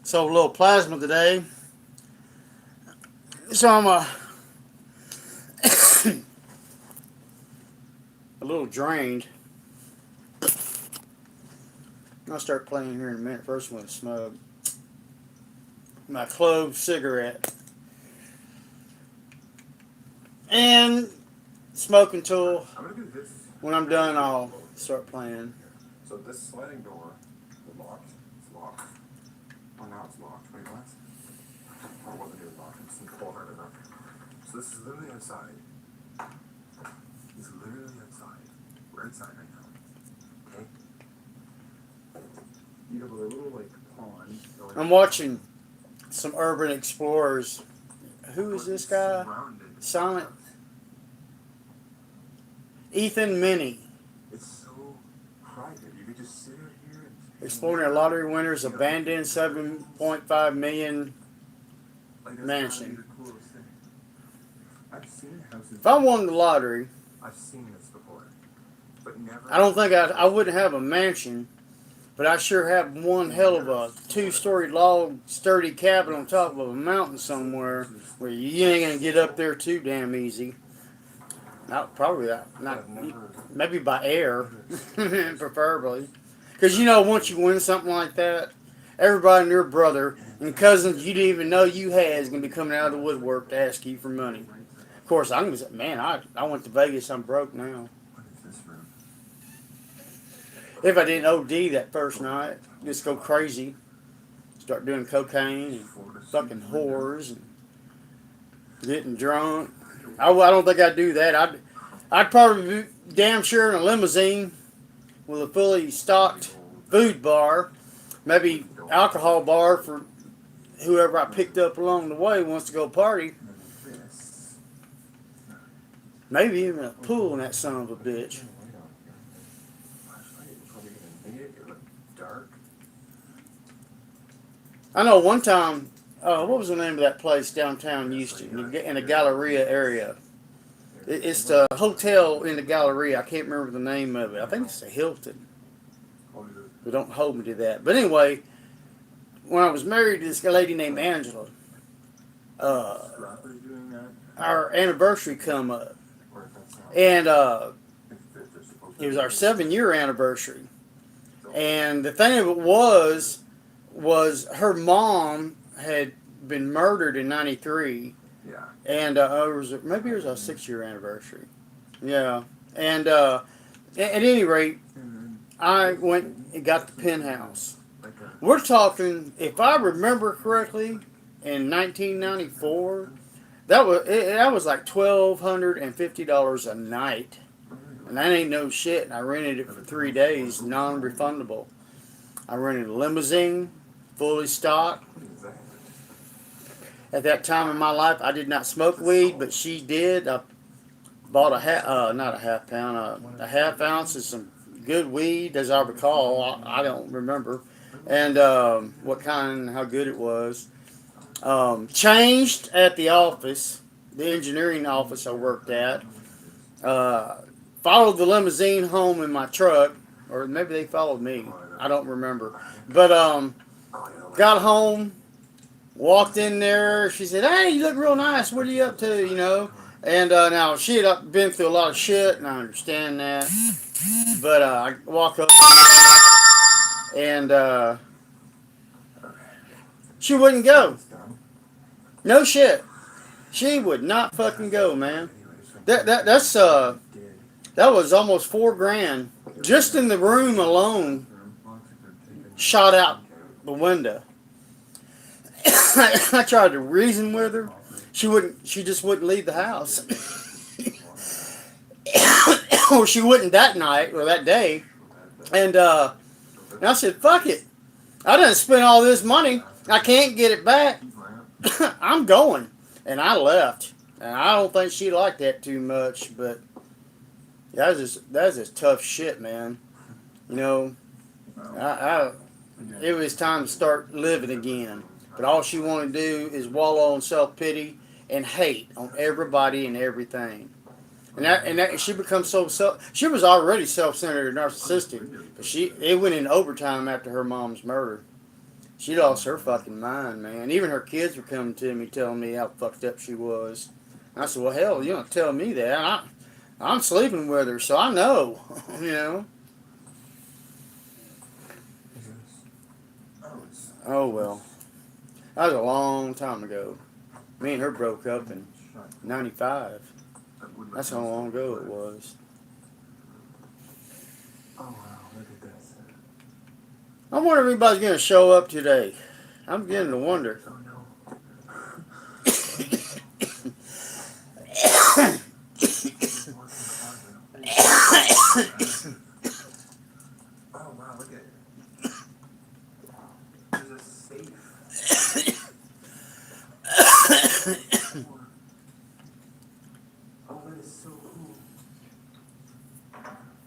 So a little plasma today. So I'm a little drained. I'll start playing here in a minute. First, I'm gonna smoke my clove cigarette and smoke until when I'm done. I'll start playing. So this sliding door is locked. It's locked. Oh, now it's locked. Wait, what? Or wasn't even locked. It's pulled right enough. So this is literally outside. It's literally outside. We're outside right now. Okay? You have a little, like, pond. I'm watching some Urban Explorers. Who is this guy? Silent Ethan Minnie. It's so private. You could just sit out here and Exploring a lottery winner's abandoned 7.5 million mansion. I've seen houses. If I won the lottery, I've seen this before, but never. I don't think I wouldn't have a mansion, but I sure have one hell of a 2-story log sturdy cabin on top of a mountain somewhere where you ain't gonna get up there too damn easy. Not probably not maybe by air, preferably, because once you win something like that, everybody and your brother and cousins you didn't even know you had is gonna be coming out of the woodwork to ask you for money. Of course, I'm gonna say, man, I went to Vegas. I'm broke now. If I didn't OD that first night, just go crazy, start doing cocaine and fucking whores and getting drunk. I don't think I'd do that. I'd probably be damn sure in a limousine with a fully stocked food bar, maybe alcohol bar for whoever I picked up along the way wants to go party. Maybe even a pool in that son of a bitch. I know one time, what was the name of that place downtown Houston, in the Galleria area? It's the hotel in the Galleria. I can't remember the name of it. I think it's the Hilton. But don't hold me to that. But anyway, when I was married to this lady named Angela, our anniversary come up. And it was our 7-year anniversary. And the thing of it was her mom had been murdered in '93. Yeah. And maybe it was our 6-year anniversary. Yeah. And at any rate, I went and got the penthouse. We're talking, if I remember correctly, in 1994, that was like $1,250 a night. And that ain't no shit. And I rented it for 3 days, non-refundable. I rented a limousine, fully stocked. At that time in my life, I did not smoke weed, but she did. I bought not a half pound, a half ounce of some good weed, as I recall. I don't remember. And how good it was. Changed at the office, the engineering office I worked at. Followed the limousine home in my truck, or maybe they followed me. I don't remember. But got home. Walked in there. She said, "Hey, you look real nice. What are you up to?" And now she had been through a lot of shit, and I understand that. But I walk up, and she wouldn't go. No shit. She would not fucking go, man. That was almost $4,000 just in the room alone. Shot out the window. I tried to reason with her. She just wouldn't leave the house. Or she wouldn't that night or that day. And I said, fuck it. I didn't spend all this money. I can't get it back. I'm going. And I left. And I don't think she liked that too much, but that's just tough shit, man. It was time to start living again. But all she wanted to do is wallow in self-pity and hate on everybody and everything. And she becomes she was already self-centered and narcissistic, but it went in overtime after her mom's murder. She lost her fucking mind, man. Even her kids were coming to me telling me how fucked up she was. And I said, well, hell, you don't tell me that. I'm sleeping with her, so I know, you know. Oh well, that was a long time ago. Me and her broke up in '95. That's how long ago it was. Oh wow, look at this. I wonder if anybody's going to show up today. I'm beginning to wonder. Oh no. Oh wow, look at it. There's a safe. Oh, that is so cool.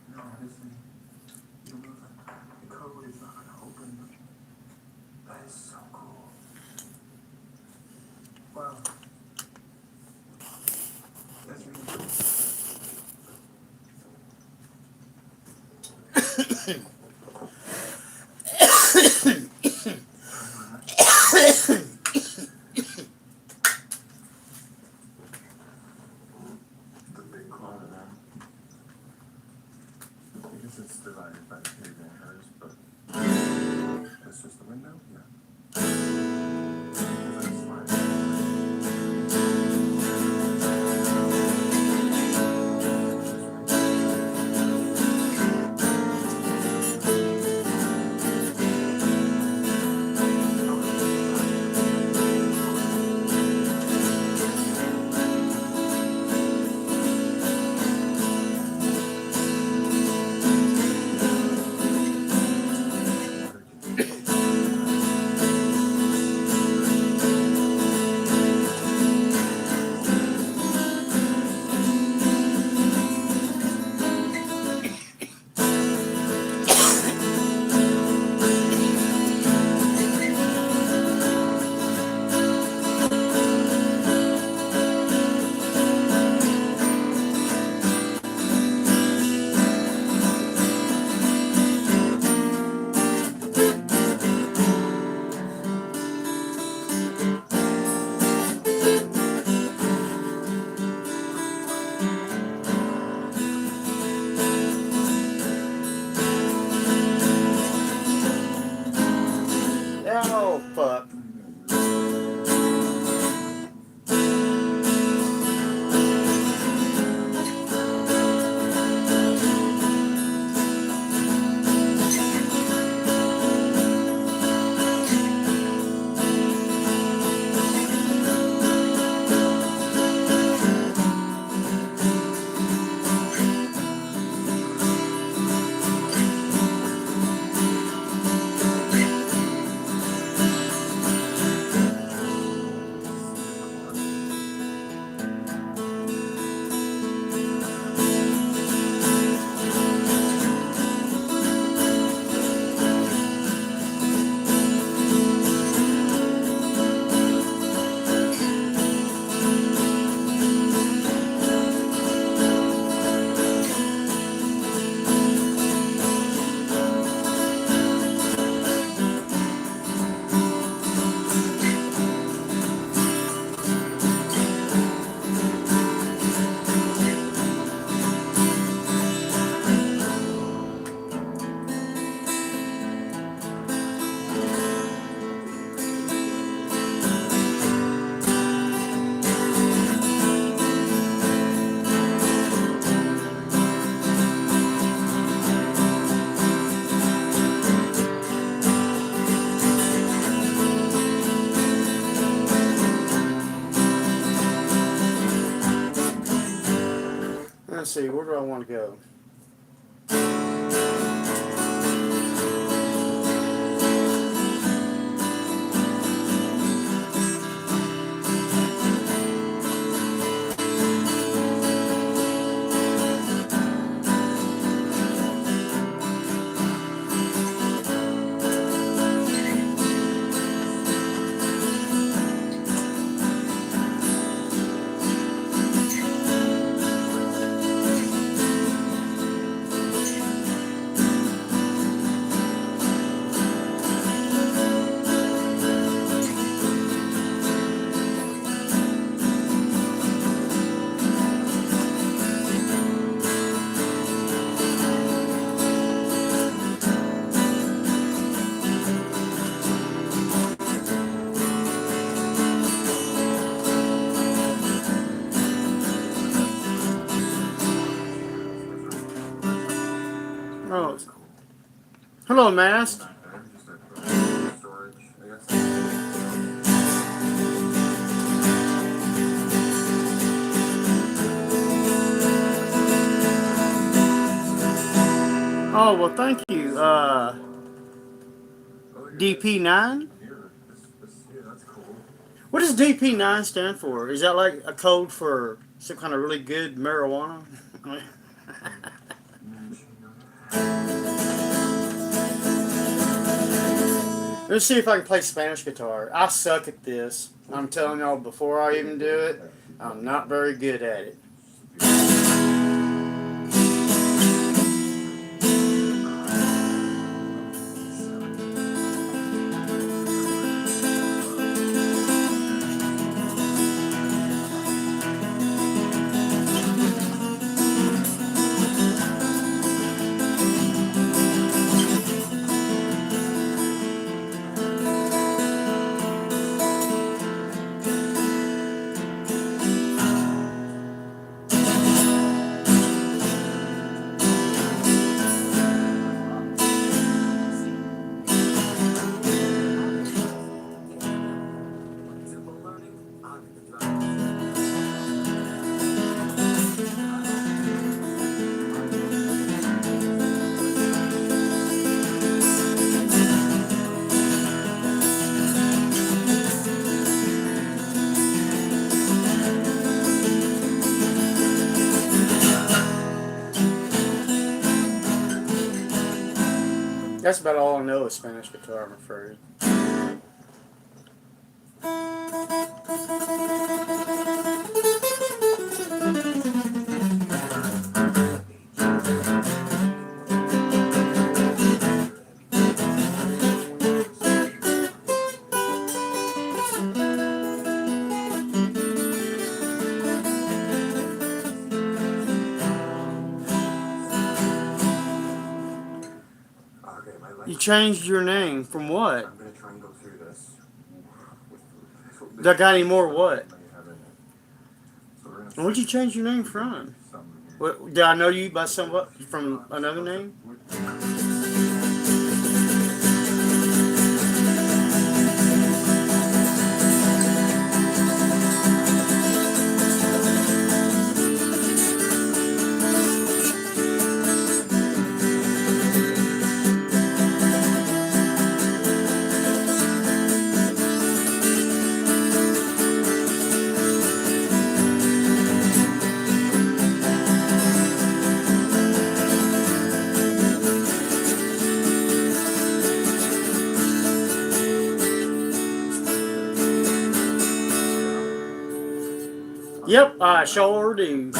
No, this thing. You move it. The code is not gonna open. That is so cool. Wow. That's really cool. The big closet now. I guess it's divided by his and hers, but that's just the window? Yeah. That's Oh, fuck. Let's see, where do I want to go? Oh, hello, Mast. Just a storage, I guess. Oh, well, thank you. DP9? Here, yeah, that's cool. What does DP9 stand for? Is that like a code for some kind of really good marijuana? Let's see if I can play Spanish guitar. I suck at this. I'm telling y'all before I even do it, I'm not very good at it. That's about all I know of Spanish guitar, I'm afraid. You changed your name from what? I'm gonna try and go through this. That got any more what? So we're gonna Where'd you change your name from? some. What, did I know you by somewhat from another name? Yep, I sure do.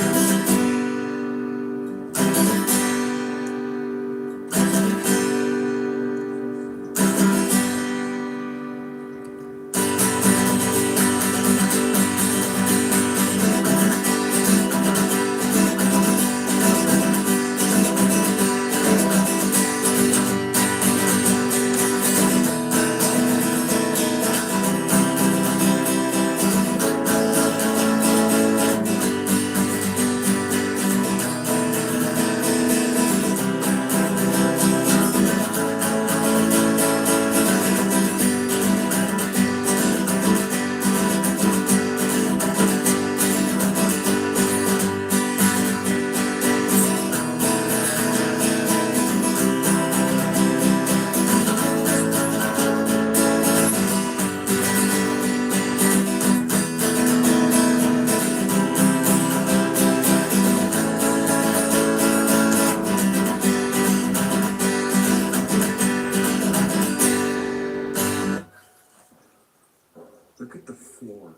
Look at the floor.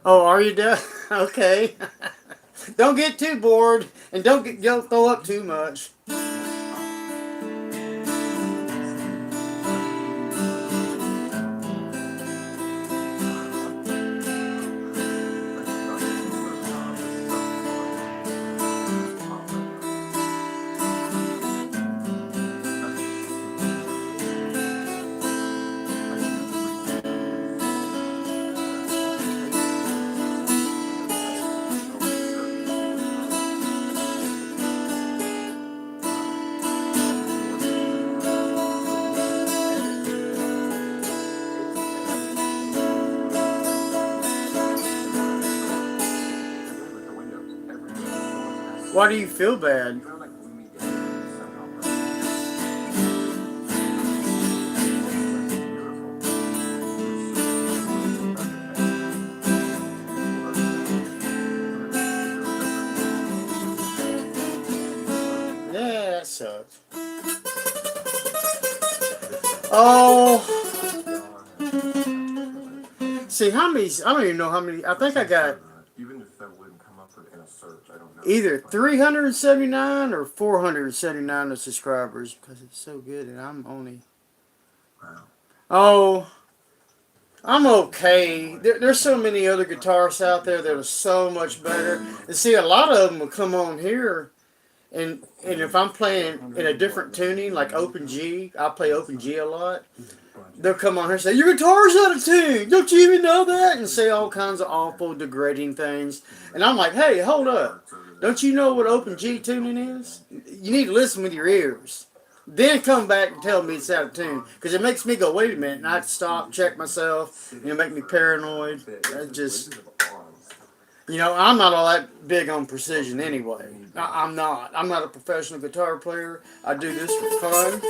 Oh, are you done? Okay. Don't get too bored, and don't throw up too much. Why do you feel bad? You know, like when we get somehow perfect. Yeah, that sucks. Oh, see how many? I don't even know how many. I think I got Even if that wouldn't come up in a search, I don't know. either 379 or 479 of subscribers because it's so good, and I'm only. Wow. Oh, I'm okay. There's so many other guitarists out there that are so much better. And see, a lot of them will come on here, and if I'm playing in a different tuning, like open G, I play open G a lot. They'll come on here and say, your guitar's out of tune. Don't you even know that? And say all kinds of awful, degrading things. And I'm like, hey, hold up. Don't you know what open G tuning is? You need to listen with your ears. Then come back and tell me it's out of tune. Because it makes me go, wait a minute. And I have to stop, check myself. Make me paranoid. Just, I'm not all that big on precision anyway. I'm not. I'm not a professional guitar player. I do this for fun.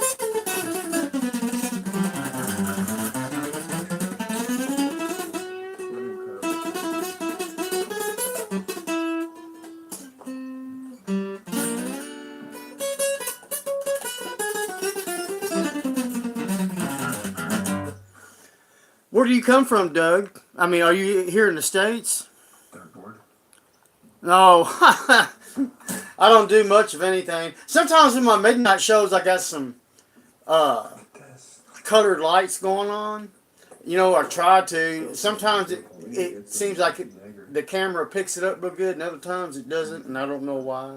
Where do you come from, Doug? I mean, are you here in the States? No. I don't do much of anything. Sometimes in my midnight shows, I got some colored lights going on. I try to. Sometimes it seems like the camera picks it up real good, and other times it doesn't, and I don't know why.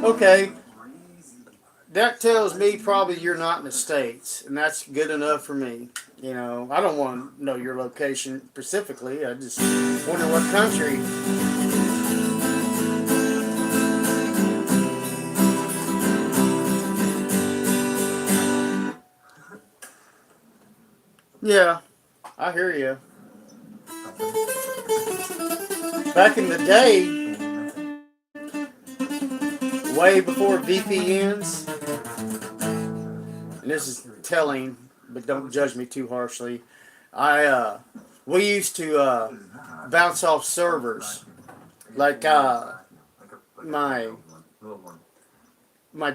Okay, that tells me probably you're not in the States, and that's good enough for me. I don't want to know your location specifically. I just wonder what country. Yeah, I hear you. Back in the day, way before VPNs, and this is telling, but don't judge me too harshly. We used to bounce off servers, like my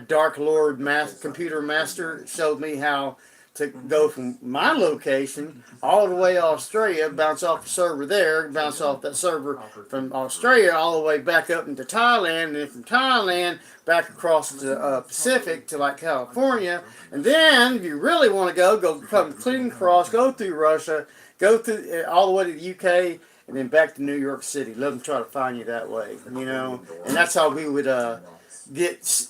Dark Lord computer master showed me how to go from my location all the way to Australia, bounce off the server there, bounce off that server from Australia all the way back up into Thailand, and then from Thailand back across the Pacific to like California. And then if you really want to go come clean across, go through Russia, go through all the way to the UK, and then back to New York City. Let them try to find you that way, And that's how we would get,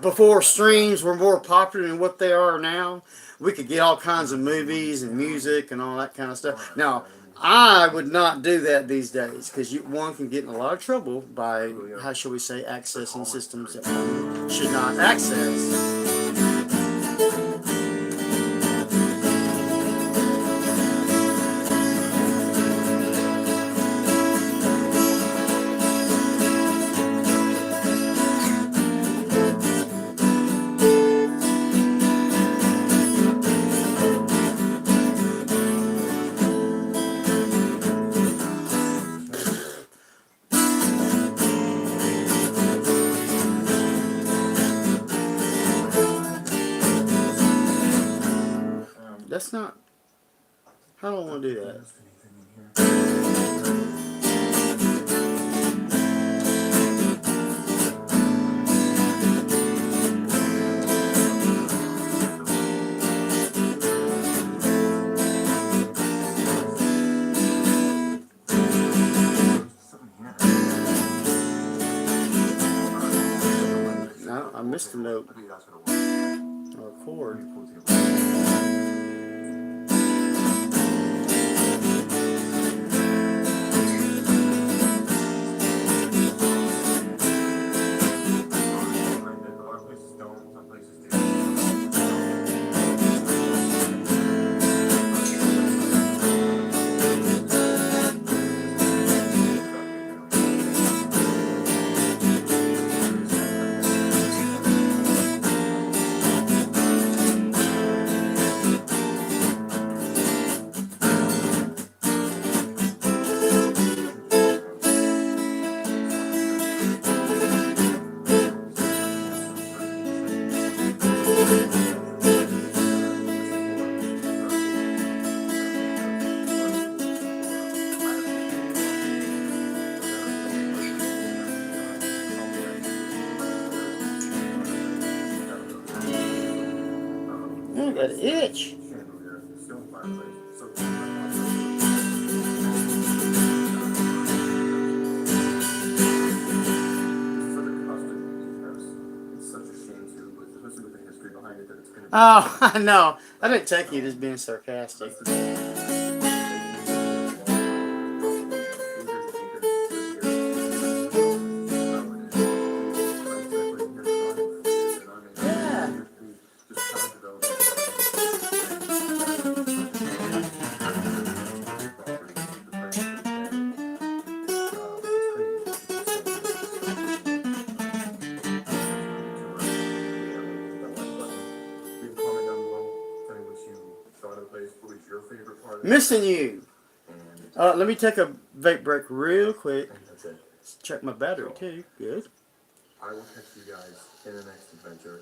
before streams were more popular than what they are now. We could get all kinds of movies and music and all that kind of stuff. Now, I would not do that these days because one can get in a lot of trouble by, how shall we say, accessing systems that one should not access. That's not. How do I want to do that? No, I missed a note. Or a chord. that itch. Chandelier, stone fireplace. So it's such a shame too, especially with the history behind it, that it's going to be. Oh, I know. I didn't take you as being sarcastic. Yeah. Missing you. Let me take a vape break real quick. Check my battery too. Good. I will catch you guys in the next adventure.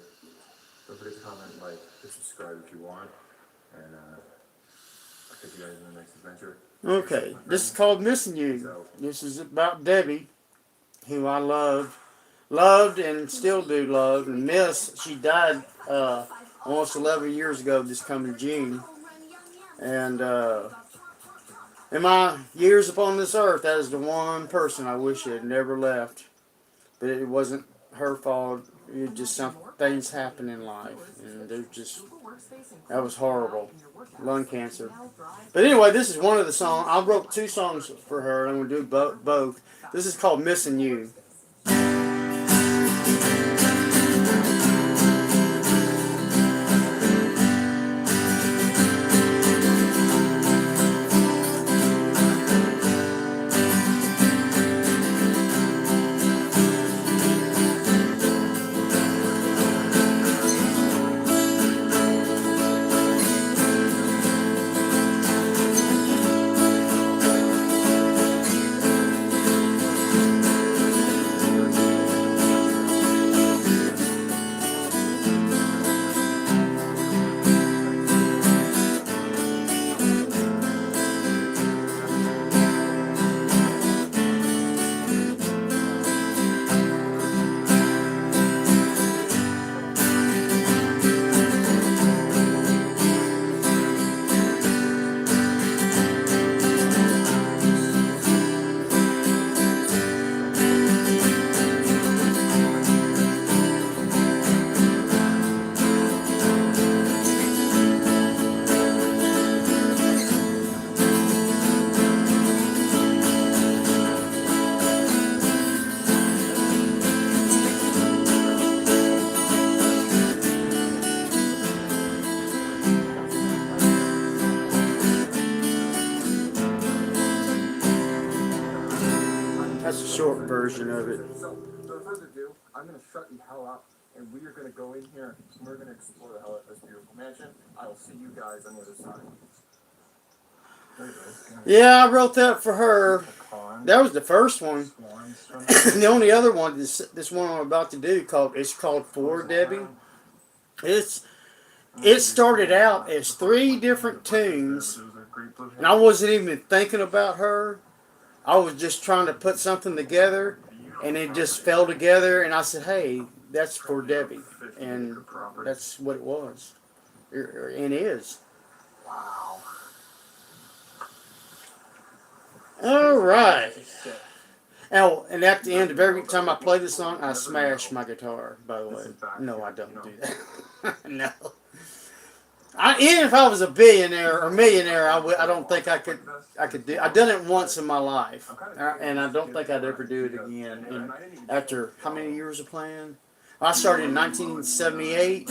Don't forget to comment, like, and subscribe if you want. And I'll catch you guys in the next adventure. Okay. This is called Missing You. This is about Debbie, who I loved and still do love and miss. She died almost 11 years ago this coming June. And in my years upon this earth, that is the one person I wish had never left. But it wasn't her fault. It just some things happen in life, and that was horrible, lung cancer. But anyway, this is one of the songs. I wrote 2 songs for her. I'm gonna do both. This is called "Missing You." That's a short version of it. So, without further ado, I'm going to shut the hell up, and we are going to go in here, and we're going to explore the hell out of this beautiful mansion. I will see you guys on the other side. Yeah, I wrote that for her. That was the first one. The only other one is this one I'm about to do it's called For Debbie. It started out as 3 different tunes, and I wasn't even thinking about her. I was just trying to put something together, and it just fell together, and I said, hey, that's for Debbie. And that's what it was. And is. Wow. All right. Oh, and at the end of every time I play this song, I smash my guitar, by the way. No, I don't do that. No. Even if I was a billionaire or millionaire, I don't think I could do. I've done it once in my life, and I don't think I'd ever do it again. And after how many years of playing? I started in 1978.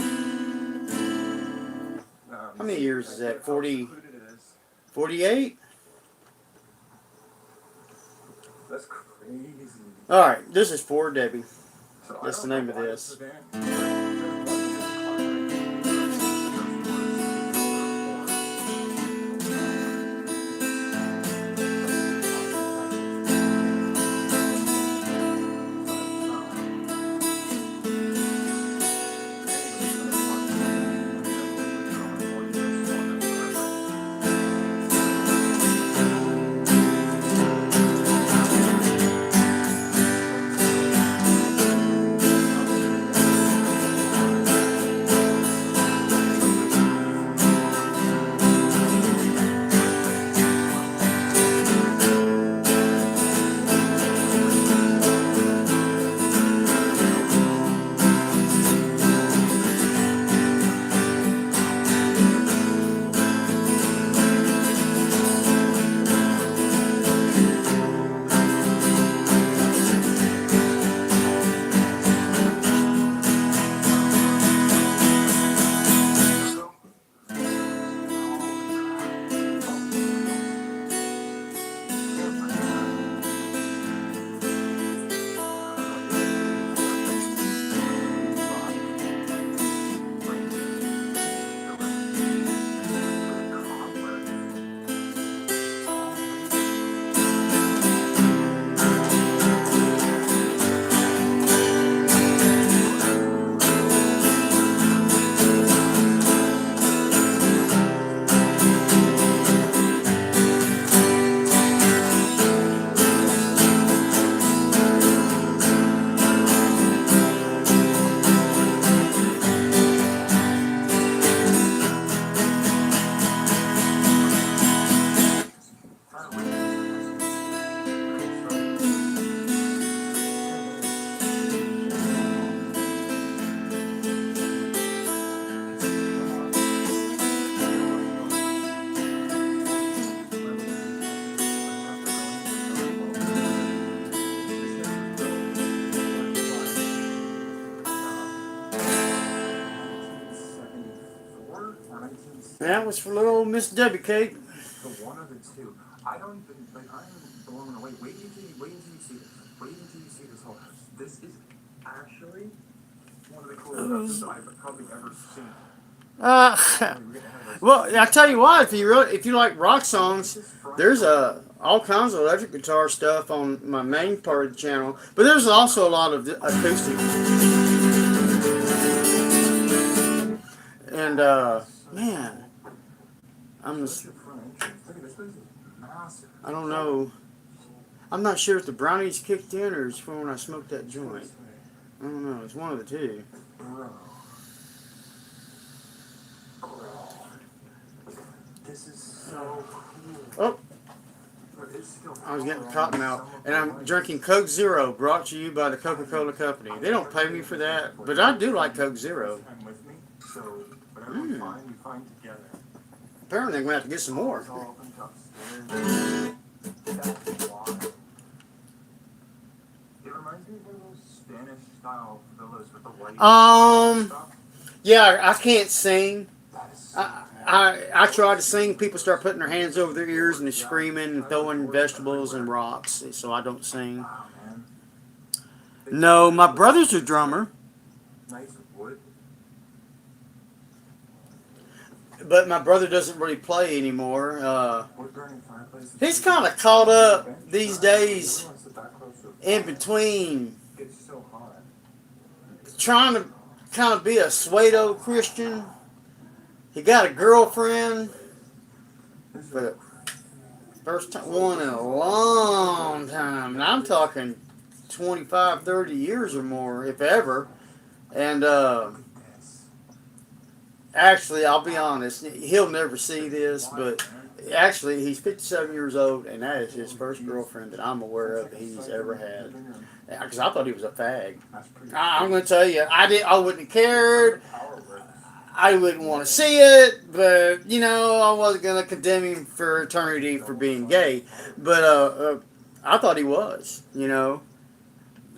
How many years is that? 48? That's crazy. All right, this is For Debbie. That's the name of this. instance, That was for little Miss Debbie Cake. the one of the two. I don't even like. I'm blown away. Wait until you see this. Wait until you see this whole house. This is actually one of the coolest houses I've probably ever seen. Well, I tell you what, if you like rock songs, there's all kinds of electric guitar stuff on my main part of the channel, but there's also a lot of acoustic. And man, I'm just, I don't know. I'm not sure if the brownies kicked in or it's from when I smoked that joint. I don't know. It's one of the two. This is so cool. Oh, I was getting cotton out, and I'm drinking Coke Zero, brought to you by the Coca-Cola Company. They don't pay me for that, but I do like Coke Zero. Apparently, I'm going to have to get some more. Yeah, I can't sing. I try to sing. People start putting their hands over their ears and they're screaming and throwing vegetables and rocks, so I don't sing. No, my brother's a drummer. But my brother doesn't really play anymore. He's kind of caught up these days in between trying to kind of be a pseudo Christian. He got a girlfriend for the first time, one in a long time. And I'm talking 25, 30 years or more, if ever. And actually, I'll be honest, he'll never see this, but actually, he's 57 years old, and that is his first girlfriend that I'm aware of that he's ever had. Because I thought he was a fag. I'm going to tell you, I wouldn't have cared. I wouldn't want to see it, but, you know, I wasn't going to condemn him for eternity for being gay. But I thought he was, you know.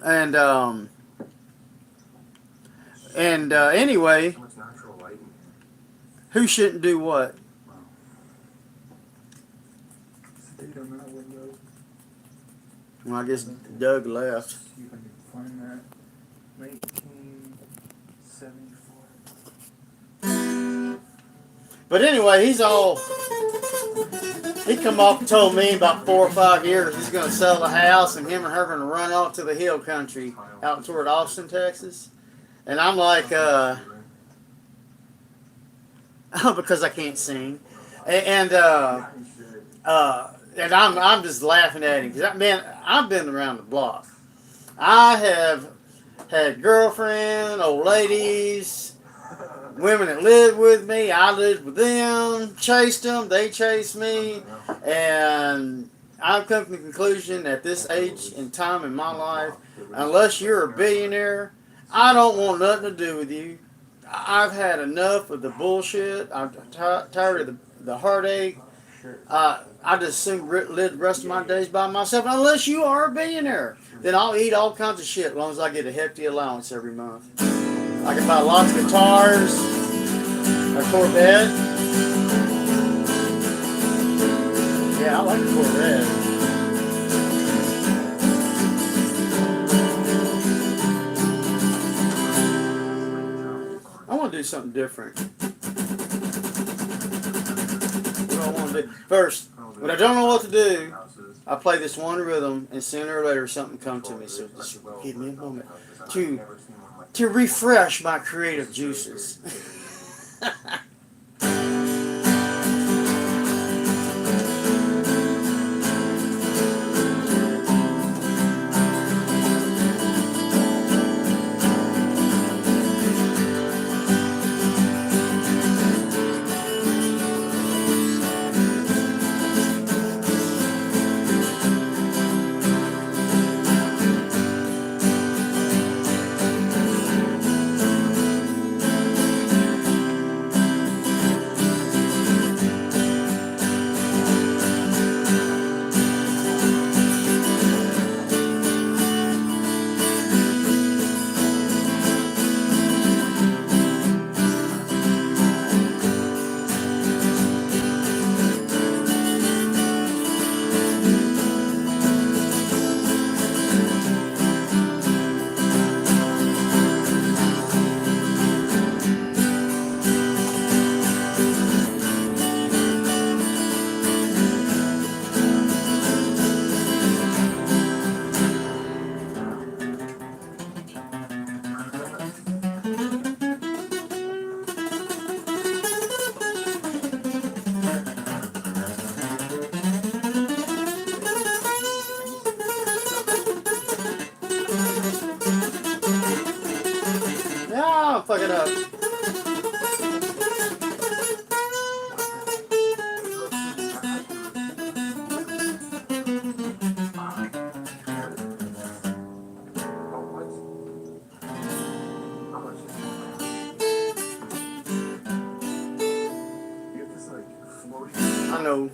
And anyway, who shouldn't do what? Well, I guess Doug left. See if I can find that. 1974. But anyway, he come off and told me about 4 or 5 years he's going to sell the house and him and her are going to run off to the hill country out toward Austin, Texas. And I'm like, because I can't sing. And I'm just laughing at him. Because, man, I've been around the block. I have had girlfriend, old ladies, women that lived with me. I lived with them, chased them, they chased me. And I've come to the conclusion at this age and time in my life, unless you're a billionaire, I don't want nothing to do with you. I've had enough of the bullshit. I'm tired of the heartache. I just soon live the rest of my days by myself. Unless you are a billionaire, then I'll eat all kinds of shit as long as I get a hefty allowance every month. I can buy lots of guitars, a Corvette. Yeah, I like a Corvette. I want to do something different. What do I want to do? First, when I don't know what to do, I play this one rhythm, and sooner or later something comes to me. So just give me a moment to refresh my creative juices. Ah, fuck it up. I know.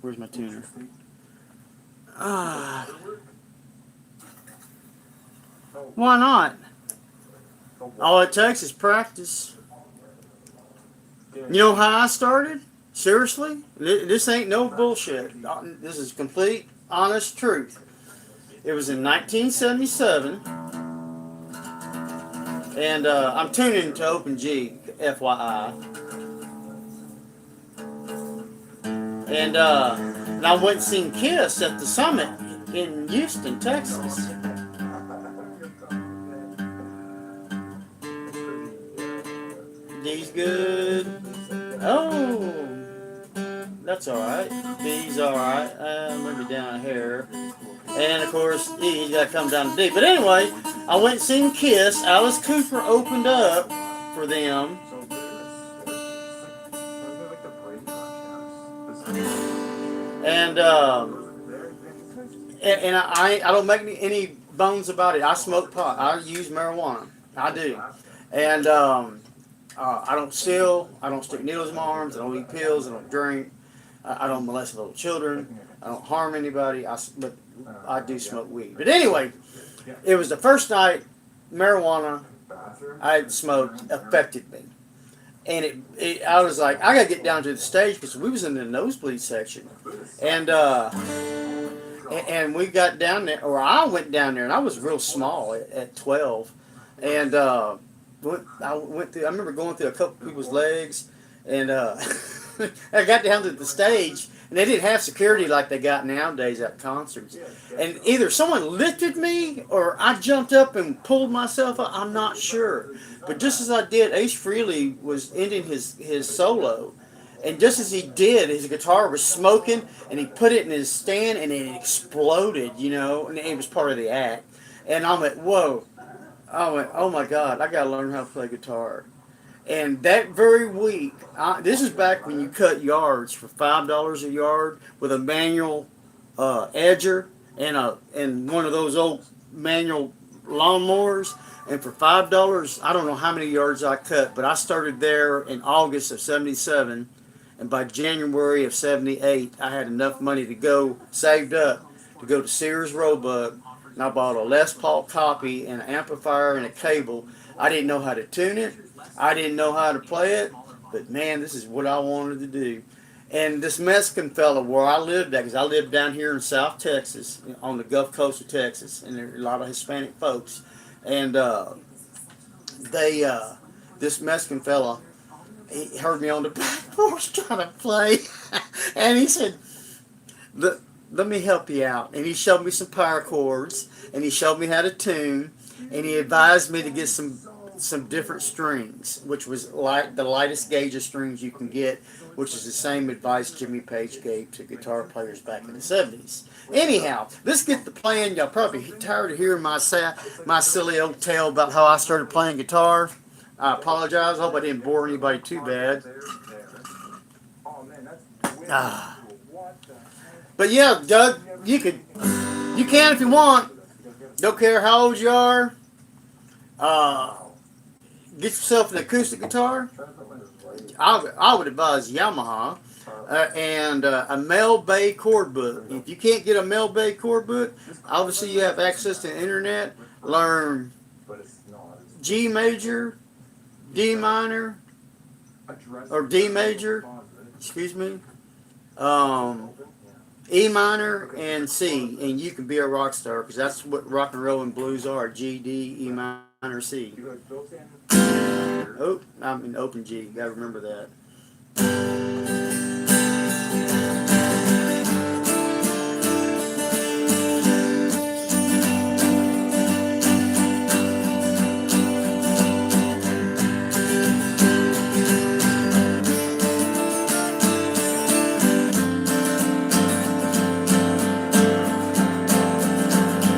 Where's my tuner? Ah. Why not? All it takes is practice. You know how I started? Seriously? This ain't no bullshit. This is complete, honest truth. It was in 1977. And I'm tuning to Open G, FYI. And I went and seen Kiss at the Summit in Houston, Texas. D's good. Oh, that's alright. B's alright. Maybe down here. And of course, E's got to come down to D. But anyway, I went and seen Kiss. Alice Cooper opened up for them. And I don't make any bones about it. I smoke pot. I use marijuana. I do. And I don't steal. I don't stick needles in my arms. I don't eat pills. I don't drink. I don't molest little children. I don't harm anybody. But I do smoke weed. But anyway, it was the first night marijuana I had smoked affected me. And I was like, I gotta get down to the stage because we was in the nosebleed section, and we got down there, or I went down there, and I was real small at 12, and I went through. I remember going through a couple people's legs, and I got down to the stage, and they didn't have security like they got nowadays at concerts, and either someone lifted me or I jumped up and pulled myself up. I'm not sure. But just as I did, Ace Frehley was ending his solo. And just as he did, his guitar was smoking, and he put it in his stand, and it exploded, you know, and it was part of the act. And I went, whoa. I went, oh my God, I got to learn how to play guitar. And that very week, this is back when you cut yards for $5 a yard with a manual edger and one of those old manual lawnmowers. And for $5, I don't know how many yards I cut, but I started there in August of 77, and by January of 78, I had enough money to go, saved up, to go to Sears Roebuck, and I bought a Les Paul copy and an amplifier and a cable. I didn't know how to tune it. I didn't know how to play it, but man, this is what I wanted to do. And this Mexican fella where I lived at, because I lived down here in South Texas, on the Gulf Coast of Texas, and there are a lot of Hispanic folks. And this Mexican fella, he heard me on the back porch trying to play, and he said, let me help you out. And he showed me some power chords, and he showed me how to tune, and he advised me to get some different strings, which was like the lightest gauge of strings you can get, which is the same advice Jimmy Page gave to guitar players back in the 70s. Anyhow, let's get to playing. Y'all probably tired of hearing my silly old tale about how I started playing guitar. I apologize. I hope I didn't bore anybody too bad. But yeah, Doug, you can if you want. Don't care how old you are. Get yourself an acoustic guitar. I would advise Yamaha and a Mel Bay chord book. If you can't get a Mel Bay chord book, obviously you have access to the internet. Learn G major, D minor, or D major, excuse me, E minor, and C, and you can be a rock star, because that's what rock and roll and blues are: G, D, E minor, C. Oh, I'm in open G. You gotta remember that.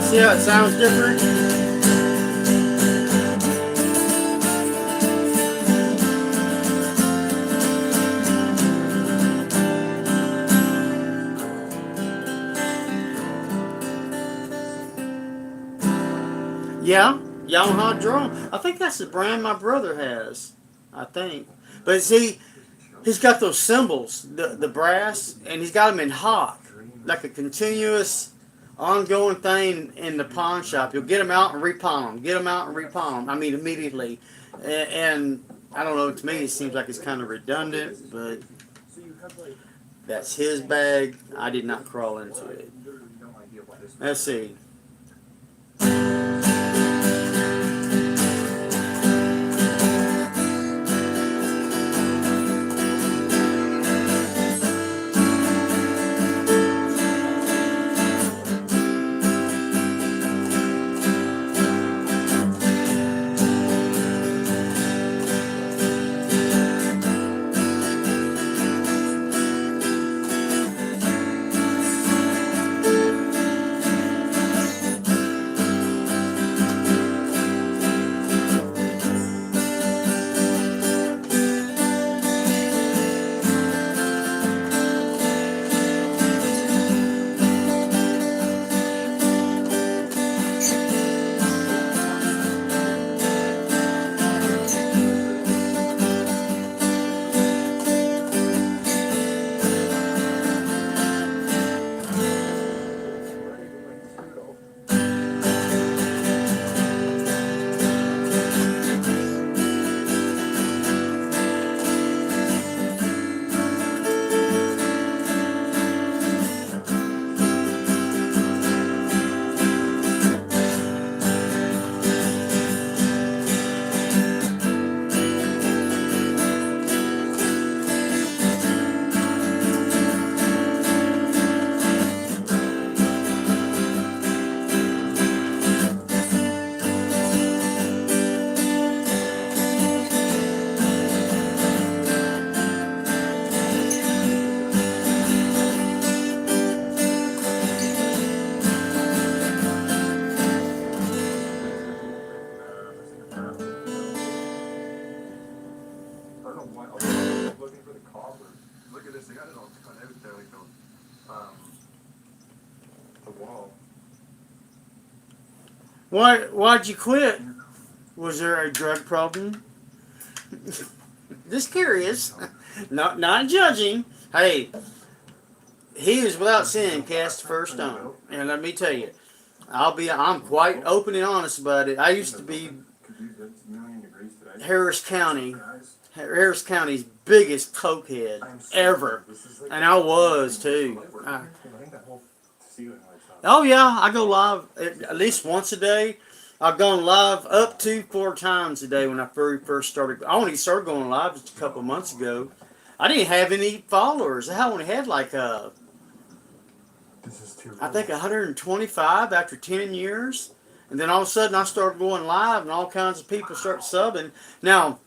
See how it sounds different? Yeah, Yamaha drone. I think that's the brand my brother has. I think. But see, he's got those cymbals, the brass, and he's got them in hock, like a continuous, ongoing thing in the pawn shop. You'll get them out and repawn them, get them out and repawn them. I mean, immediately. And I don't know. To me, it seems like it's kind of redundant, but that's his bag. I did not crawl into it. Let's see. Why'd you quit? Was there a drug problem? Just curious. Not judging. Hey, he is without sin cast the first stone. And let me tell you, I'm quite open and honest about it. I used to be Harris County's biggest cokehead ever. And I was too. Oh yeah, I go live at least once a day. I've gone live up to 4 times a day when I first started. I only started going live just a couple of months ago. I didn't have any followers. I only had like I think 125 after 10 years. And then all of a sudden I started going live and all kinds of people start subbing. Now,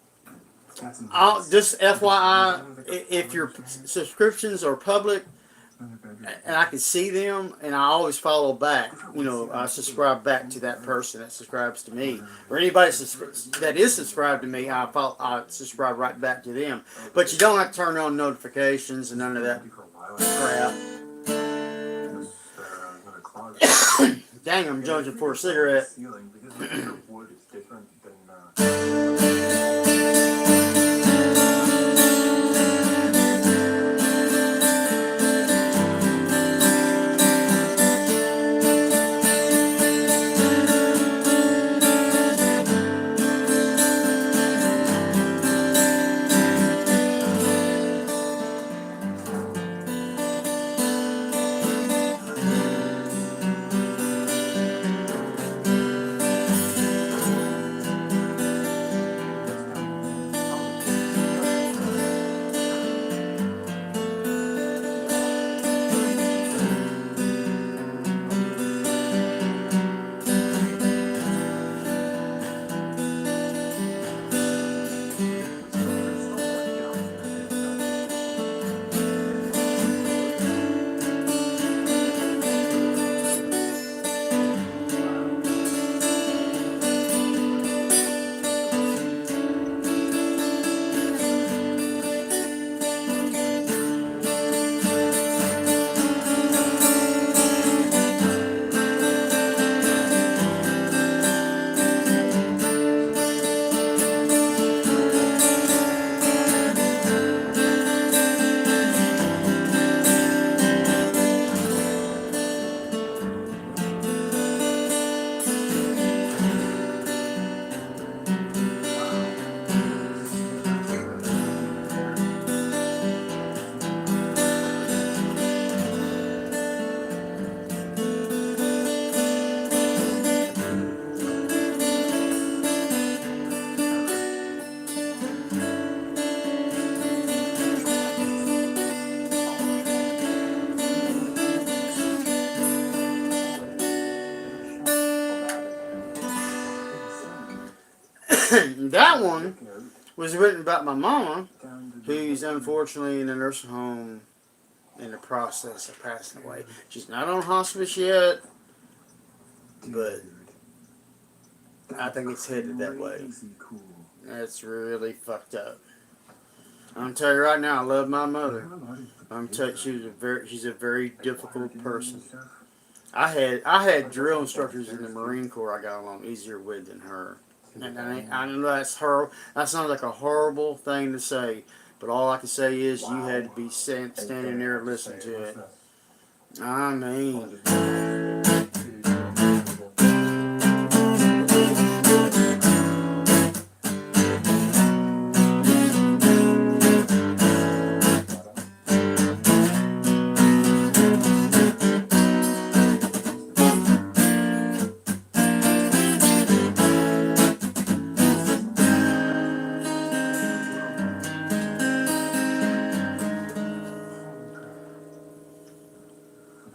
just FYI, if your subscriptions are public, and I can see them, and I always follow back. You know, I subscribe back to that person that subscribes to me, or anybody that is subscribed to me. I subscribe right back to them. But you don't have to turn on notifications and none of that crap. Dang, I'm judging for a cigarette. And that one was written about my mama, who's unfortunately in a nursing home in the process of passing away. She's not on hospice yet, but I think it's headed that way. That's really fucked up. I'm gonna tell you right now, I love my mother. I'm tell you, she's a very difficult person. I had drill instructors in the Marine Corps I got along easier with than her. And I know that's her. That sounds like a horrible thing to say, but all I can say is you had to be standing there listening to it. I mean,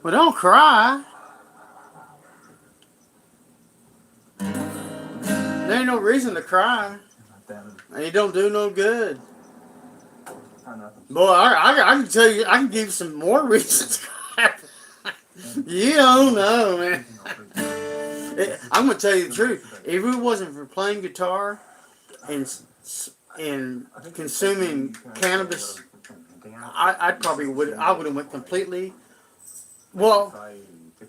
well, don't cry. There ain't no reason to cry. And it don't do no good. Boy, I can tell you, I can give you some more reasons to cry. You don't know, man. I'm going to tell you the truth. If it wasn't for playing guitar and consuming cannabis, I would have went completely. Well,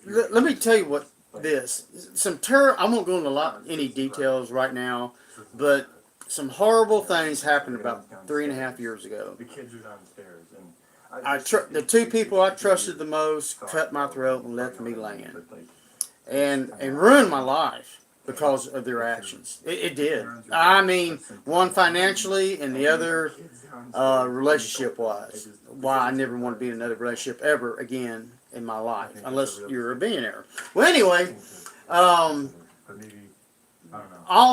let me tell you what this. I won't go into any details right now, but some horrible things happened about 3.5 years ago. The kids are downstairs, and The two people I trusted the most cut my throat and left me laying, and ruined my life because of their actions. It did. I mean, one financially and the other relationship-wise. Why I never want to be in another relationship ever again in my life, unless you're a billionaire. Well, anyway, all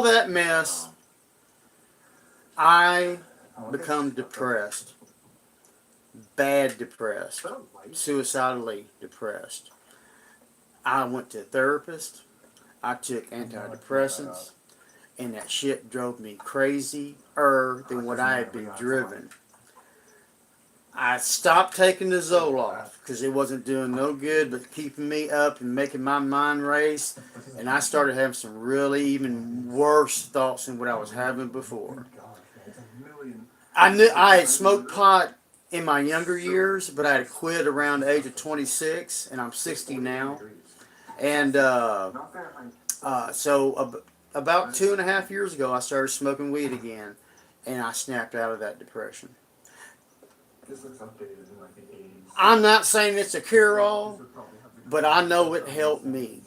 that mess, I become depressed. Bad depressed. Suicidally depressed. I went to a therapist. I took antidepressants. And that shit drove me crazier than what I had been driven. I stopped taking the Zoloft because it wasn't doing no good but keeping me up and making my mind race. And I started having some really even worse thoughts than what I was having before. I knew I had smoked pot in my younger years, but I had quit around the age of 26, and I'm 60 now. And so about 2.5 years ago, I started smoking weed again, and I snapped out of that depression. this looks updated in like the 80s. I'm not saying it's a cure-all, but I know it helped me.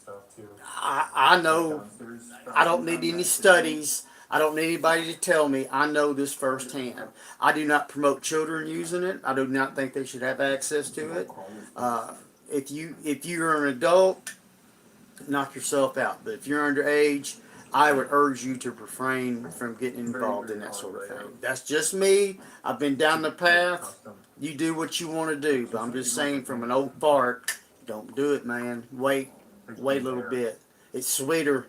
I know I don't need any studies. I don't need anybody to tell me. I know this firsthand. I do not promote children using it. I do not think they should have access to it. If you're an adult, knock yourself out. But if you're underage, I would urge you to refrain from getting involved in that sort of thing. That's just me. I've been down the path. You do what you want to do. But I'm just saying, from an old fart, don't do it, man. Wait a little bit. It's sweeter.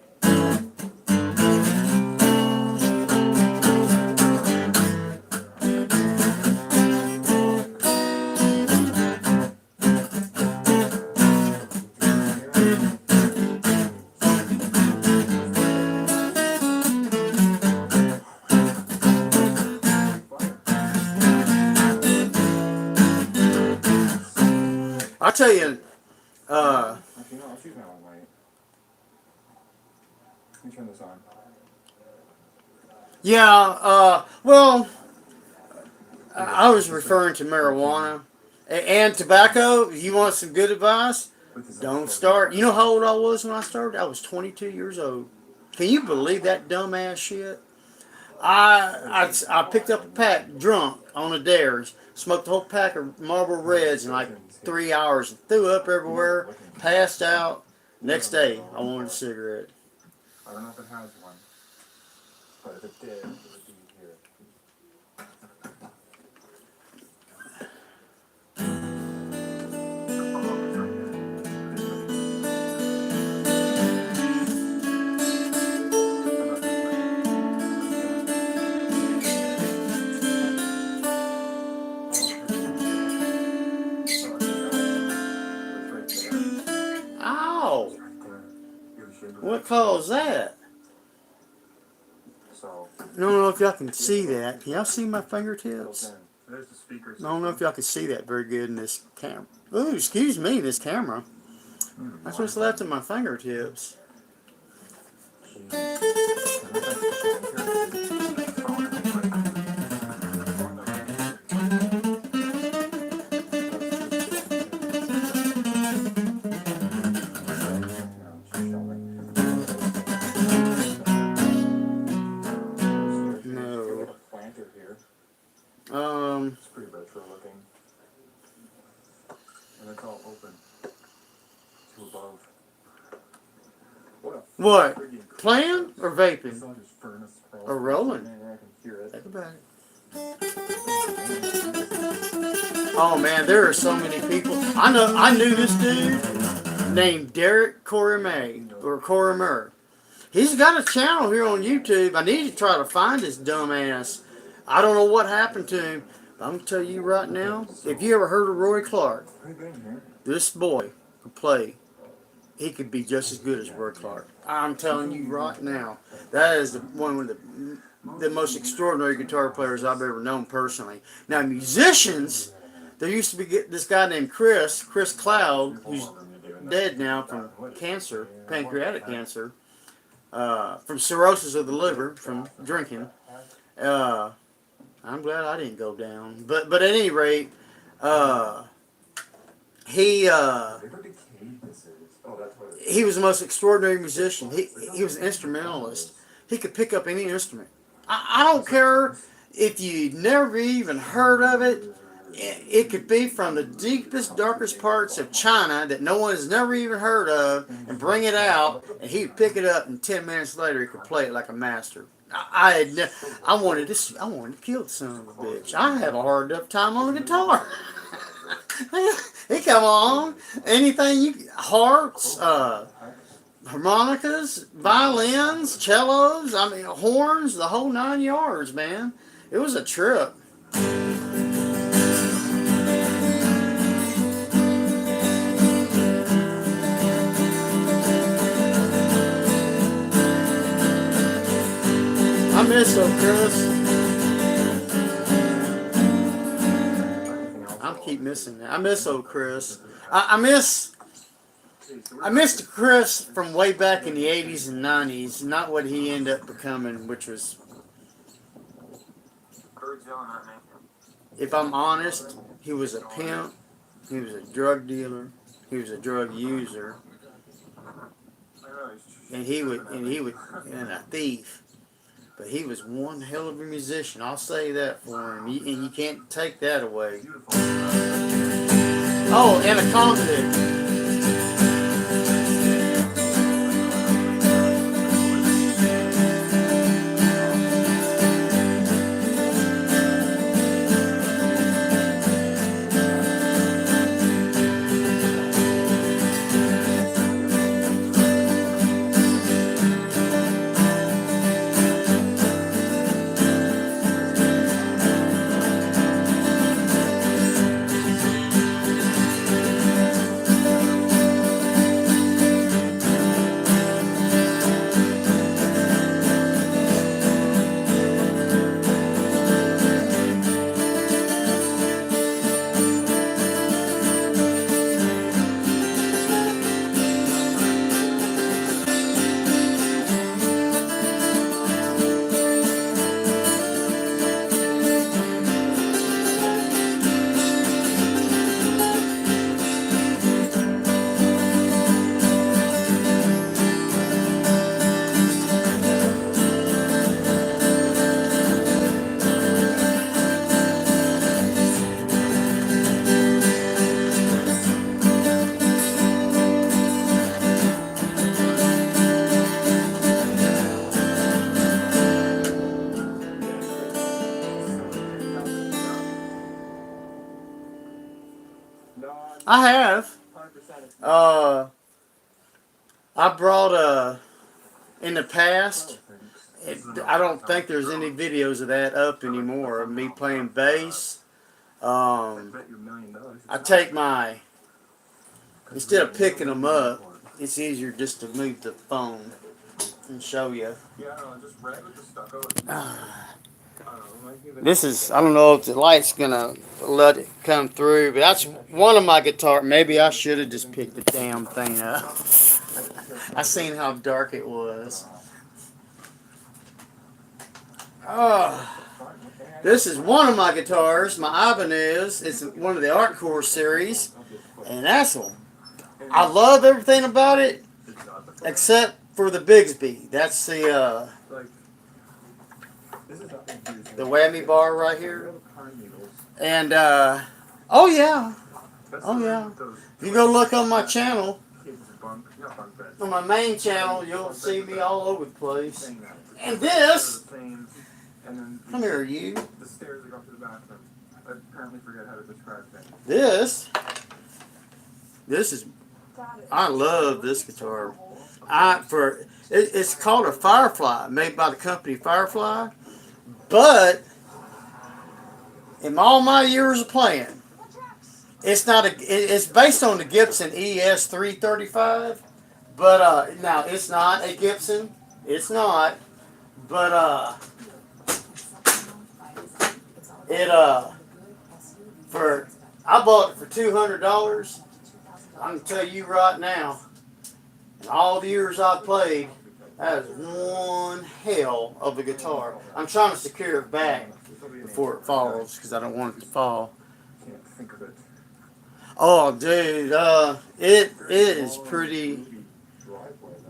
I'll tell you, Actually, no, I'll choose my own light. Let me turn this on. yeah, well, I was referring to marijuana and tobacco. If you want some good advice, don't start. You know how old I was when I started? I was 22 years old. Can you believe that dumbass shit? I picked up a pack drunk on a dare, smoked a whole pack of Marlboro Reds in like 3 hours, and threw up everywhere, passed out. Next day, I wanted a cigarette. I don't know if it has one, but if it did, it would be here. cause that? So I don't know if y'all can see that. Can y'all see my built fingertips? in. There's the speaker I don't know if y'all can see that very good in this camera. Ooh, excuse me, this camera. That's what's left of my fingertips. No. It's pretty retro looking. And it's all open to above. What a What? friggin' Playing or vaping? It's not just furnace Or rolling? Man, I can hear it. Think about it. Oh man, there are so many people. I knew this dude named Derek Corrimer or Corrimer. He's got a channel here on YouTube. I need to try to find his dumb ass. I don't know what happened to him. But I'm gonna tell you right now. If you ever heard of Roy Clark, this boy could play. He could be just as good as Roy Clark. I'm telling you right now. That is one of the most extraordinary guitar players I've ever known personally. Now musicians, there used to be this guy named Chris Cloud, who's dead now from cancer, pancreatic cancer, from cirrhosis of the liver, from drinking. I'm glad I didn't go down. But at any rate, he was the most extraordinary musician. He was an instrumentalist. He could pick up any instrument. I don't care if you never even heard of it. It could be from the deepest, darkest parts of China that no one has never even heard of, and bring it out, and he'd pick it up, and 10 minutes later he could play it like a master. I wanted to kill the son of a bitch. I have a hard enough time on the guitar. He come on, harps, harmonicas, violins, cellos, horns, the whole 9 yards, man. It was a trip. I miss old Chris. I keep missing that. I miss old Chris. I miss Chris from way back in the 80s and 90s, not what he ended up becoming, which was, if I'm honest, he was a pimp, he was a drug dealer, he was a drug user, and a thief. But he was one hell of a musician. I'll say that for him. And you can't take that away. Oh, and a convict. I have. I brought in the past. I don't think there's any videos of that up anymore. Of me playing bass. I take instead of picking them up, it's easier just to move the phone. and show you. Yeah, I don't know, just red with the stucco. I don't know, might give it This is, I don't know if the light's gonna let it come through, but that's one of my guitar. Maybe I should have just picked the damn thing up. I seen how dark it was. Oh, this is one of my guitars, my Ibanez. It's one of the Artcore series, and that's one. I love everything about it, except for the Bigsby. That's the whammy bar right here. And oh yeah, oh yeah. If you go look on my channel, on my main channel, you'll see me all over the place. And this, come here, you. The stairs that go up to the bathroom. I apparently forget how to describe things. This is, I love this guitar. It's called a Firefly, made by the company Firefly. But in all my years of playing, it's based on the Gibson ES 335. But now it's not a Gibson. It's not. But I bought it for $200. I can tell you right now, in all the years I've played, that is one hell of a guitar. I'm trying to secure it back before it falls because I don't want it to fall. Can't think of it. Oh, dude, it is pretty.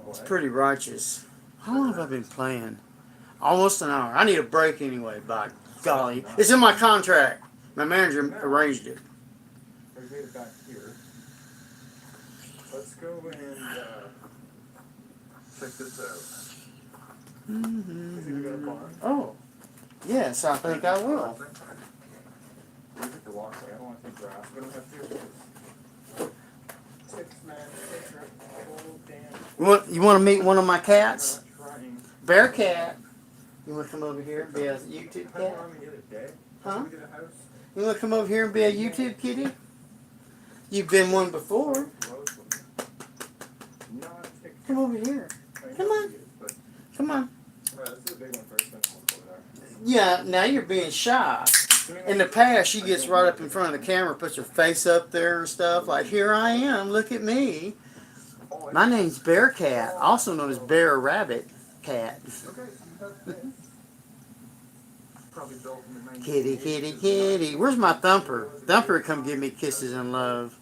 It's pretty righteous. How long have I been playing? Almost an hour. I need a break anyway. By golly, it's in my contract. My manager arranged it. I made it back here. Let's go and check this out. Oh, yes, I think I will. We pick the walk. I don't want to take grass. We don't have to. Tips, man. Tips are whole damn. You want to meet one of my cats? Trying. Bearcat. You want to come over here and be a YouTube cat? Huh? You want to come over here and be a YouTube kitty? You've been one before. Come over here. Come on. Come on. Yeah, now you're being shy. In the past, she gets right up in front of the camera, puts her face up there and stuff, like, here I am, look at me. My name's Bearcat, also known as Bear Rabbit Cat. Kitty, kitty, kitty. Where's my Thumper? Thumper, come give me kisses and love.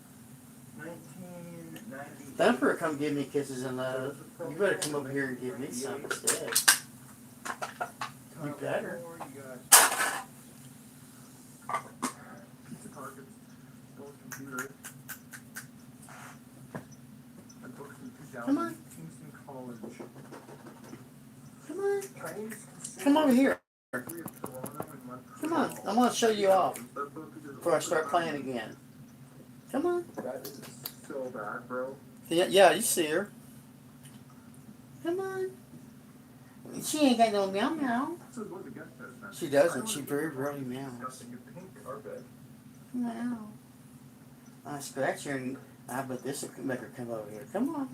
Thumper, come give me kisses and love. You better come over here and give me some instead. You better. Come on. Come on. Come over here. Come on. I want to show you off before I start playing again. Come on. That is so bad, bro. Yeah, you see her. Come on. She ain't got no meow meow. She doesn't. She very rarely meows. Meow. I scratch her and I bet this will make her come over here. Come on.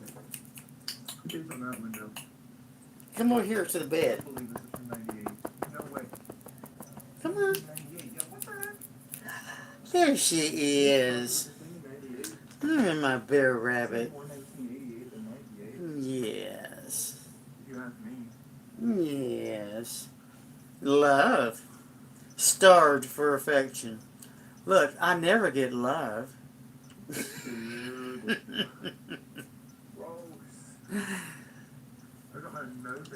Come over here to the bed. Come on. There she is. Look at my bear rabbit. Yes. Yes. Love. Starved for affection. Look, I never get love.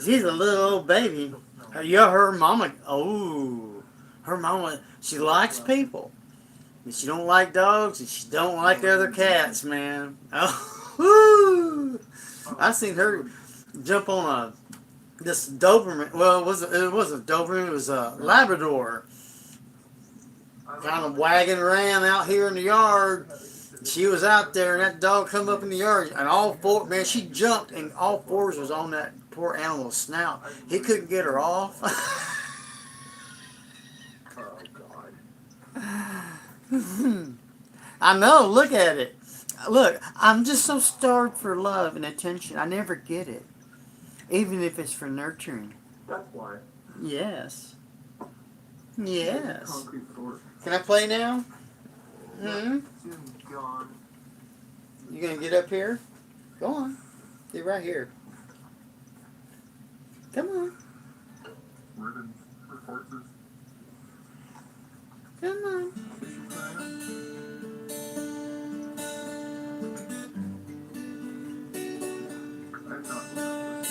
She's a little old baby. Yeah, her mama. Oh, her mama. She likes people, but she don't like dogs, and she don't like the other cats, man. Oh, I seen her jump on this Doberman. Well, it wasn't Doberman. It was a Labrador. Kind of wagging around out here in the yard. She was out there, and that dog come up in the yard, and all four, man, she jumped, and all fours was on that poor animal's snout. He couldn't get her off. Oh, God. I know, look at it. Look, I'm just so starved for love and attention. I never get it. Even if it's for nurturing. That's why. Yes. Yes. Concrete floor. Can I play now? Hmm? Soon gone. You gonna get up here? Go on. Get right here. Come on. Ribbons for horses. Come on. Fishing kayak. I'm not.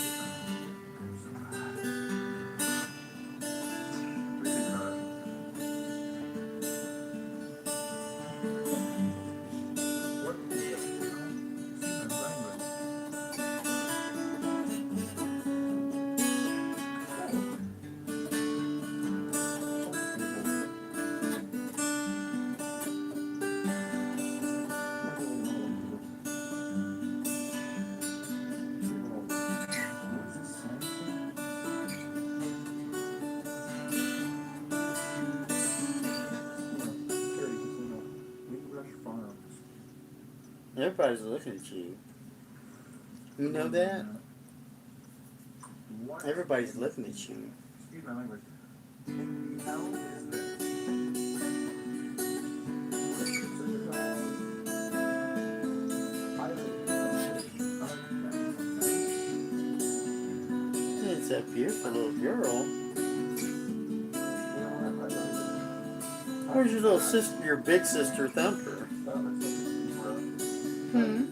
Everybody's looking at you. You know that? What? Everybody's looking at you. Excuse my language. In the hell is this? It's a beautiful little girl. Where's your little sister, your big sister, Thumper? Hmm.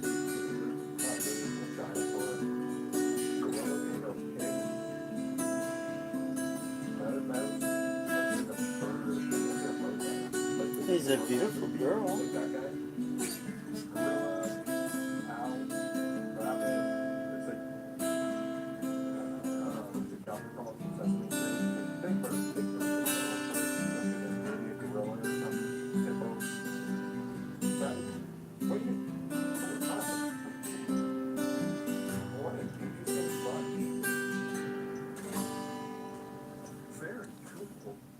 She's a beautiful girl.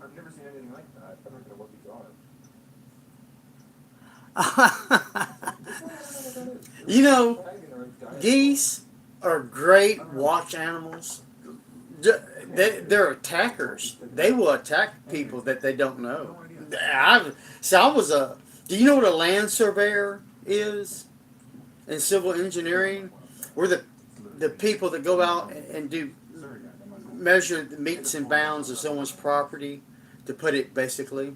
I've never seen anything like that. I don't know what these are. You know, geese are great watch animals. They're attackers. They will attack people that they don't know. Do you know what a land surveyor is in civil engineering? We're the people that go out and do measure the metes and bounds of someone's property, to put it basically.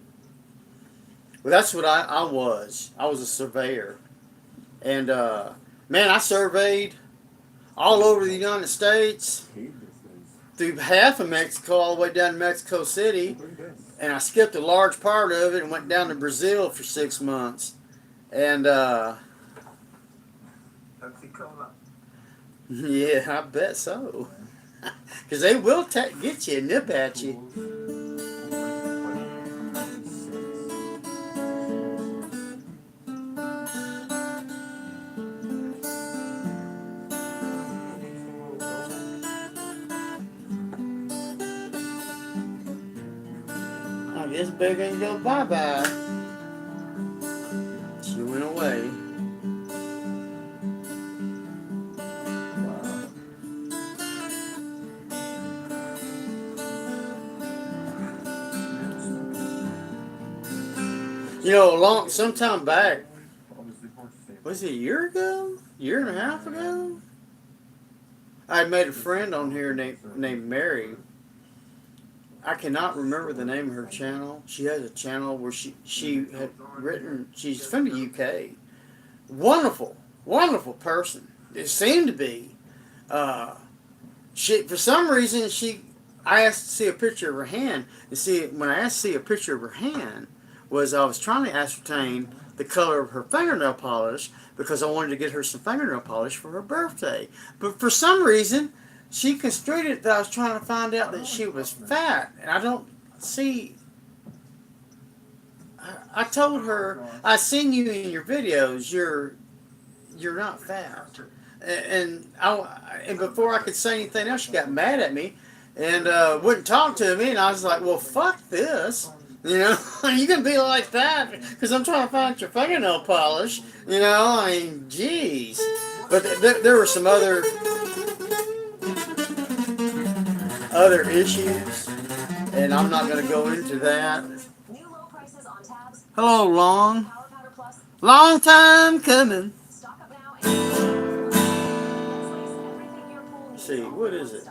Well, that's what I was. I was a surveyor. And, man, I surveyed all over the United States, through half of Mexico, all the way down to Mexico City. And I skipped a large part of it and went down to Brazil for 6 months. And, yeah, I bet so. Because they will get you and nip at you. I guess Big ain't go bye-bye. She went away. You know, sometime back, was it a year ago? Year and a half ago? I made a friend on here named Mary. I cannot remember the name of her channel. She has a channel where she had written, she's from the UK. Wonderful, wonderful person. It seemed to be. For some reason, I asked to see a picture of her hand. And when I asked to see a picture of her hand, I was trying to ascertain the color of her fingernail polish because I wanted to get her some fingernail polish for her birthday. But for some reason, she construed it that I was trying to find out that she was fat. And I don't see... I told her, I seen you in your videos, you're not fat. And before I could say anything else, she got mad at me and wouldn't talk to me. And I was like, well, fuck this. You know, you can be like that because I'm trying to find your fingernail polish. You know, I mean, jeez. But there were some other... other issues, and I'm not going to go into that. Hello, long time coming. Let's see, what is it?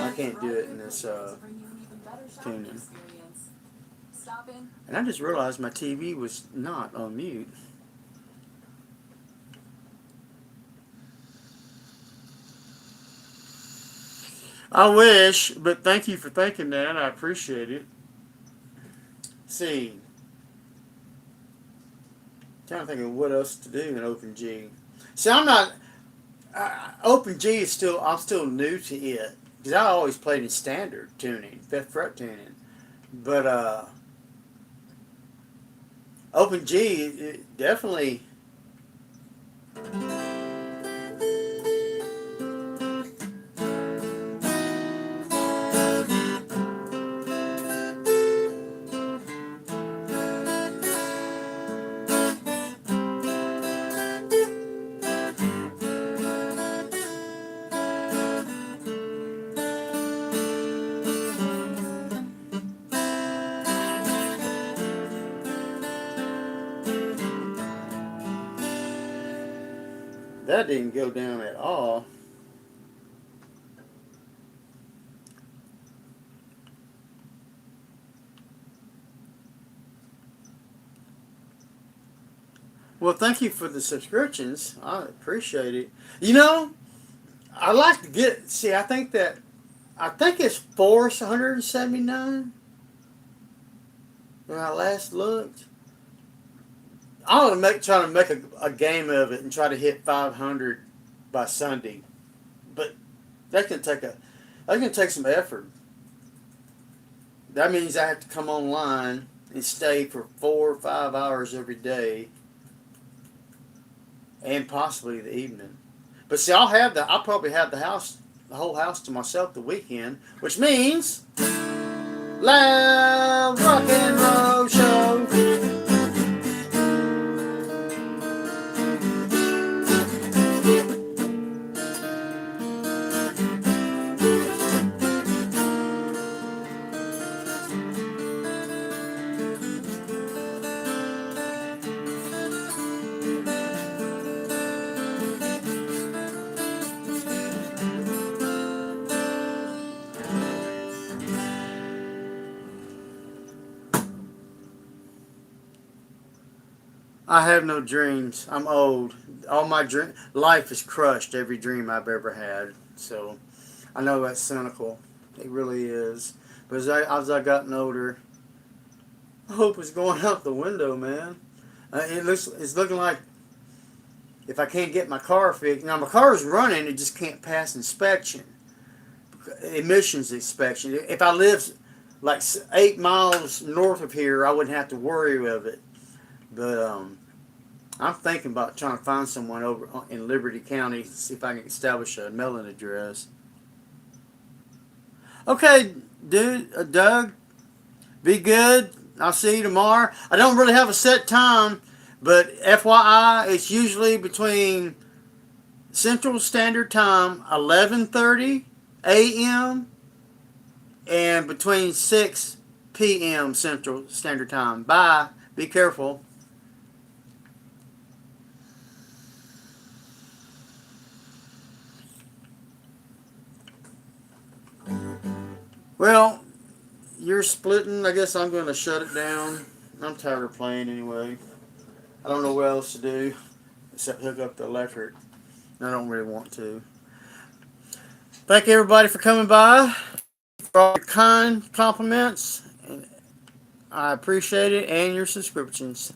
I can't do it in this tuning. And I just realized my TV was not on mute. I wish, but thank you for thinking that. I appreciate it. See, trying to think of what else to do in OpenG. See, I'm not. OpenG is still. I'm still new to it because I always played in standard tuning, fifth fret tuning. But OpenG it definitely. That didn't go down at all. Well, thank you for the subscriptions. I appreciate it. You know, I like to get. See, I think it's 479 when I last looked. I want to try to make a game of it and try to hit 500 by Sunday, but that can take some effort. That means I have to come online and stay for 4 or 5 hours every day, and possibly the evening. But see, I'll probably have the whole house to myself the weekend, which means loud rock and roll show. I have no dreams. I'm old. All my life is crushed. Every dream I've ever had. So, I know that's cynical. It really is. But as I gotten older, hope is going out the window, man. It's looking like if I can't get my car fixed. Now my car's running, it just can't pass emissions inspection. If I lived like 8 miles north of here, I wouldn't have to worry of it. But I'm thinking about trying to find someone over in Liberty County, see if I can establish a mailing address. Okay, dude, Doug, be good. I'll see you tomorrow. I don't really have a set time, but FYI, it's usually between Central Standard Time, 11:30 a.m. and between 6 p.m. Central Standard Time. Bye. Be careful. Well, you're splitting. I guess I'm going to shut it down. I'm tired of playing anyway. I don't know what else to do except hook up the electric. I don't really want to. Thank everybody for coming by, for all your kind compliments. I appreciate it, and your subscriptions.